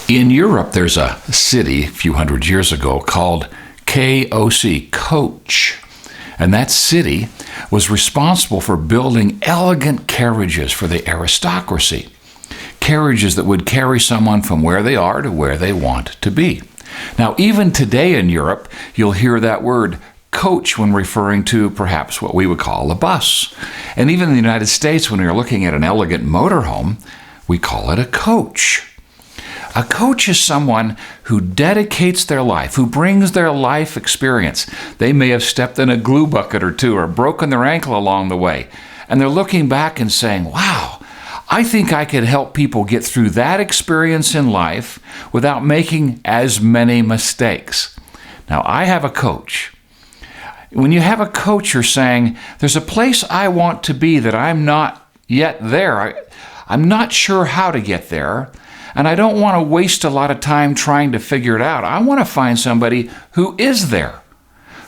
In Europe, there's a city a few hundred years ago called KOC, Coach. And that city was responsible for building elegant carriages for the aristocracy. Carriages that would carry someone from where they are to where they want to be. Now, even today in Europe, you'll hear that word coach when referring to perhaps what we would call a bus. And even in the United States, when we're looking at an elegant motorhome, we call it a coach. A coach is someone who dedicates their life, who brings their life experience. They may have stepped in a glue bucket or two or broken their ankle along the way. And they're looking back and saying, wow, I think I could help people get through that experience in life without making as many mistakes. Now, I have a coach. When you have a coach, you're saying, there's a place I want to be that I'm not yet there. I'm not sure how to get there. And I don't want to waste a lot of time trying to figure it out. I want to find somebody who is there,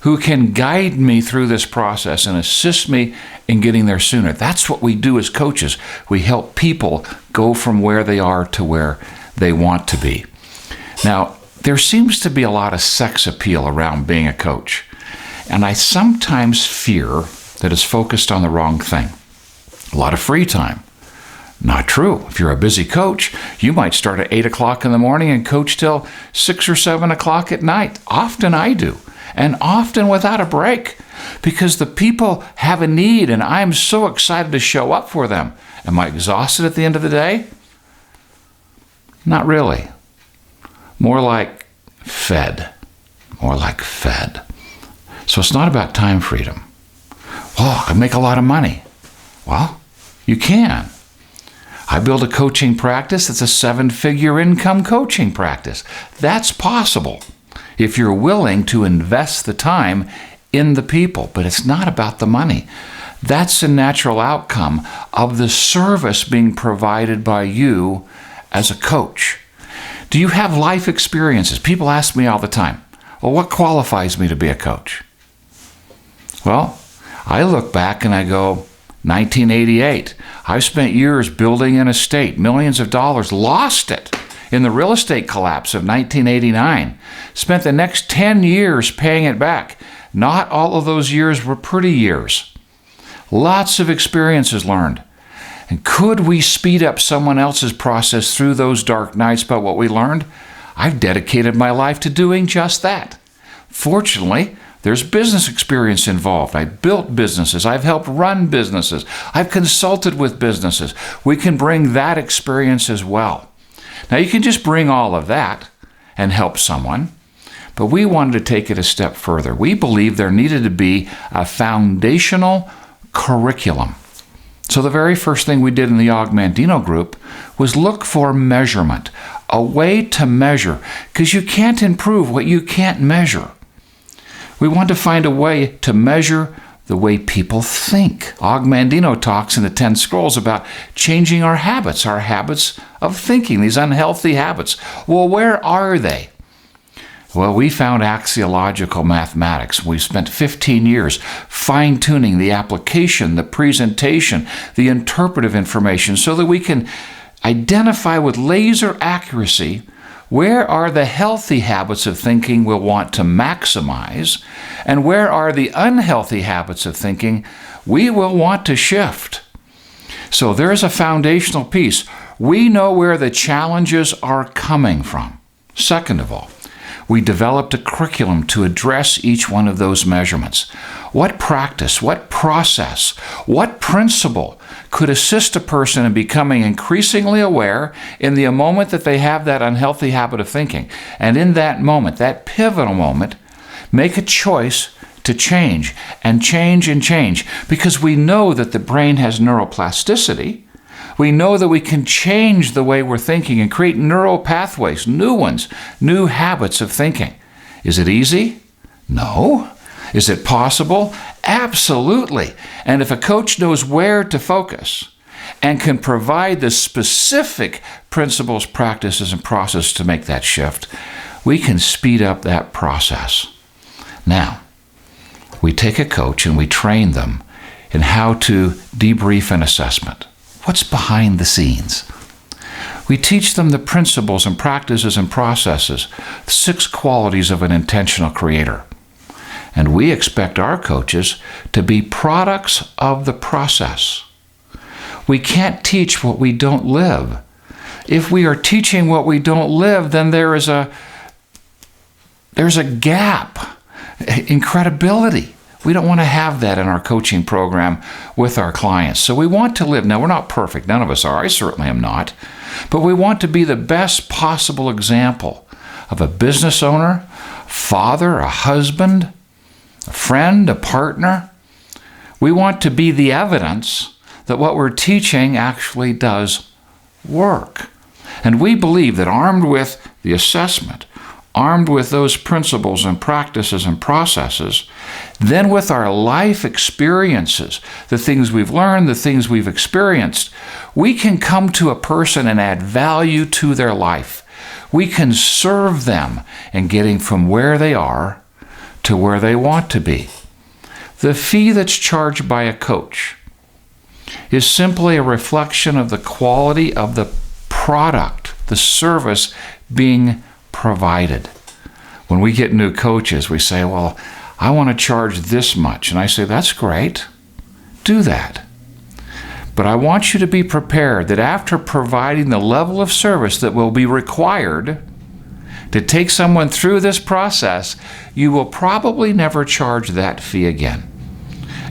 who can guide me through this process and assist me in getting there sooner. That's what we do as coaches. We help people go from where they are to where they want to be. Now, there seems to be a lot of sex appeal around being a coach. And I sometimes fear that it's focused on the wrong thing. A lot of free time. Not true. If you're a busy coach, you might start at 8 o'clock in the morning and coach till 6 or 7 o'clock at night. Often I do, and often without a break, because the people have a need and I'm so excited to show up for them. Am I exhausted at the end of the day? Not really. More like fed. More like fed. So it's not about time freedom. Oh, I make a lot of money. Well, you can. I build a coaching practice that's a 7-figure income coaching practice. That's possible if you're willing to invest the time in the people, but it's not about the money. That's a natural outcome of the service being provided by you as a coach. Do you have life experiences? People ask me all the time, well, what qualifies me to be a coach? Well, I look back and I go, 1988. I've spent years building an estate, millions of dollars, lost it in the real estate collapse of 1989. Spent the next 10 years paying it back. Not all of those years were pretty years. Lots of experiences learned. And could we speed up someone else's process through those dark nights by what we learned? I've dedicated my life to doing just that. Fortunately, there's business experience involved. I built businesses. I've helped run businesses. I've consulted with businesses. We can bring that experience as well. Now, you can just bring all of that and help someone, but we wanted to take it a step further. We believed there needed to be a foundational curriculum. So the very first thing we did in the Mandino group was look for measurement, a way to measure, because you can't improve what you can't measure. We want to find a way to measure the way people think. Mandino talks in the 10 Scrolls about changing our habits of thinking, these unhealthy habits. Well, where are they? Well, we found axiological mathematics. We spent 15 years fine-tuning the application, the presentation, the interpretive information so that we can identify with laser accuracy where are the healthy habits of thinking we'll want to maximize, and where are the unhealthy habits of thinking we will want to shift? So there's a foundational piece. We know where the challenges are coming from. Second of all, we developed a curriculum to address each one of those measurements. What practice, what process, what principle could assist a person in becoming increasingly aware in the moment that they have that unhealthy habit of thinking? And in that moment, that pivotal moment, make a choice to change and change and change, because we know that the brain has neuroplasticity. We know that we can change the way we're thinking and create neural pathways, new ones, new habits of thinking. Is it easy? No. Is it possible? Absolutely. And if a coach knows where to focus and can provide the specific principles, practices, and process to make that shift, we can speed up that process. Now, we take a coach and we train them in how to debrief an assessment. What's behind the scenes? We teach them the principles and practices and processes, 6 qualities of an intentional creator. And we expect our coaches to be products of the process. We can't teach what we don't live. If we are teaching what we don't live, then there's a gap in credibility. We don't want to have that in our coaching program with our clients. So we want to live. Now, we're not perfect. None of us are. I certainly am not. But we want to be the best possible example of a business owner, father, a husband, a friend, a partner. We want to be the evidence that what we're teaching actually does work. And we believe that armed with the assessment, armed with those principles and practices and processes, then with our life experiences, the things we've learned, the things we've experienced, we can come to a person and add value to their life. We can serve them in getting from where they are to where they want to be. The fee that's charged by a coach is simply a reflection of the quality of the product, the service being provided. When we get new coaches, we say, well, I want to charge this much. And I say, that's great. Do that. But I want you to be prepared that after providing the level of service that will be required to take someone through this process, you will probably never charge that fee again.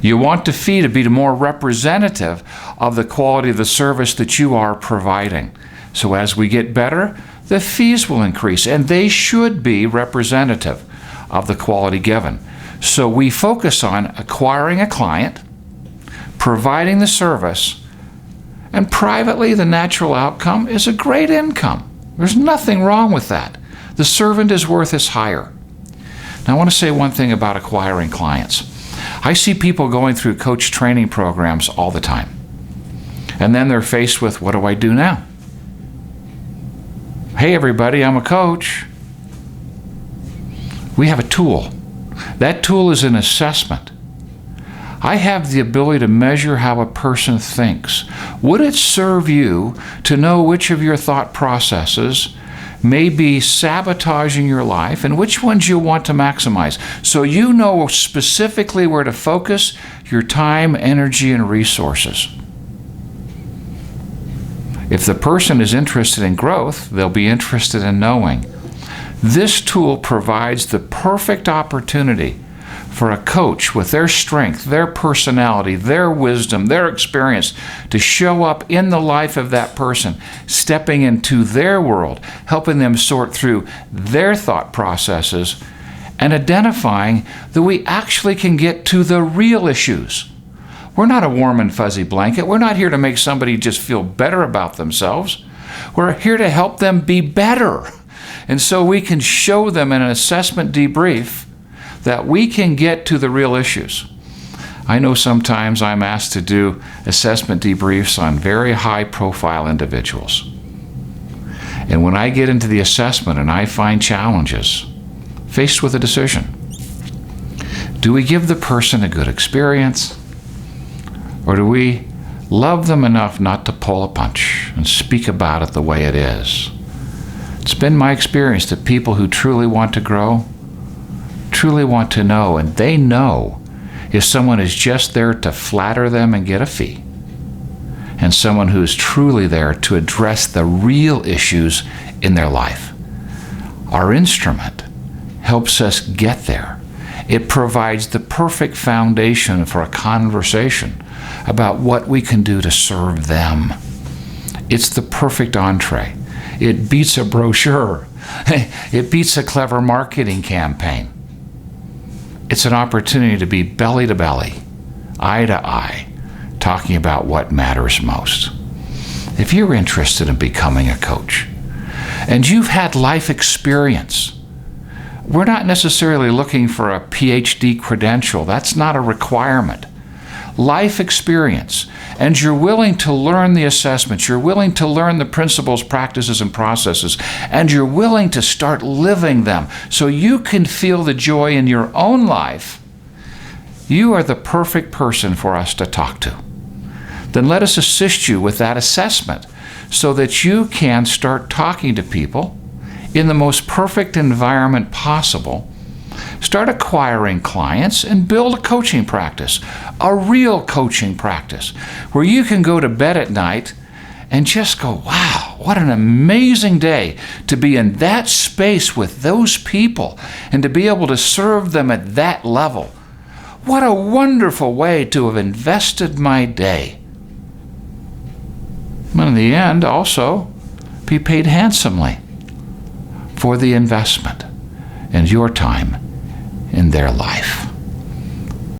You want the fee to be more representative of the quality of the service that you are providing. So as we get better, the fees will increase, and they should be representative of the quality given. So we focus on acquiring a client, providing the service, and privately the natural outcome is a great income. There's nothing wrong with that. The servant is worth his hire. Now I want to say one thing about acquiring clients. I see people going through coach training programs all the time. And then they're faced with, what do I do now? Hey everybody, I'm a coach. We have a tool. That tool is an assessment. I have the ability to measure how a person thinks. Would it serve you to know which of your thought processes may be sabotaging your life and which ones you want to maximize, so you know specifically where to focus your time, energy, and resources? If the person is interested in growth, they'll be interested in knowing. This tool provides the perfect opportunity for a coach with their strength, their personality, their wisdom, their experience to show up in the life of that person, stepping into their world, helping them sort through their thought processes, and identifying that we actually can get to the real issues. We're not a warm and fuzzy blanket. We're not here to make somebody just feel better about themselves. We're here to help them be better. And so we can show them in an assessment debrief that we can get to the real issues. I know sometimes I'm asked to do assessment debriefs on very high-profile individuals. And when I get into the assessment and I find challenges, faced with a decision, do we give the person a good experience? Or do we love them enough not to pull a punch and speak about it the way it is? It's been my experience that people who truly want to grow, truly want to know, and they know if someone is just there to flatter them and get a fee, and someone who is truly there to address the real issues in their life. Our instrument helps us get there. It provides the perfect foundation for a conversation about what we can do to serve them. It's the perfect entree. It beats a brochure. It beats a clever marketing campaign. It's an opportunity to be belly to belly, eye to eye, talking about what matters most. If you're interested in becoming a coach and you've had life experience, we're not necessarily looking for a PhD credential. That's not a requirement. Life experience, and you're willing to learn the assessments, you're willing to learn the principles, practices, and processes, and you're willing to start living them so you can feel the joy in your own life, you are the perfect person for us to talk to. Then let us assist you with that assessment so that you can start talking to people in the most perfect environment possible, start acquiring clients, and build a coaching practice, a real coaching practice, where you can go to bed at night and just go, wow, what an amazing day to be in that space with those people and to be able to serve them at that level. What a wonderful way to have invested my day. And in the end, also, be paid handsomely for the investment and your time in their life.